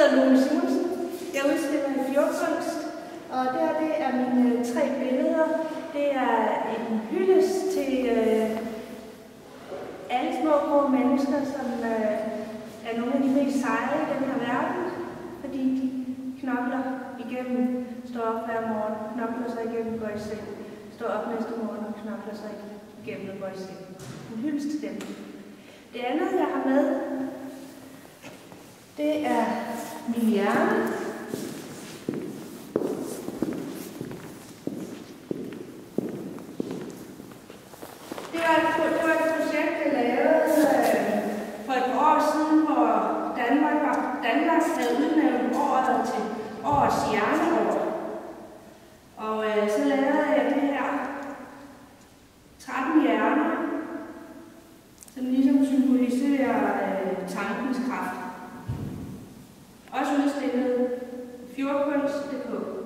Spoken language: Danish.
hedder Lone Simonsen. Jeg udstiller i fjordkunst, og det er mine 3 billeder. Det er en hyldest til alle små grå mennesker, som er nogle af de mest seje i den her verden, fordi de knokler igennem, står op hver morgen, knokler sig igennem, går i seng, står op næste morgen og knokler sig igennem og går i seng. En hyldest til dem. Det andet, jeg har med, det er min hjerne. Det var et projekt, jeg lavede for et par år siden, hvor Danmark havde udnævnt året til årets hjerneår. Og så lavede jeg det her 13 hjerner, som ligesom symboliserer tankens kraft. Også udstillet fjordkunst.dk.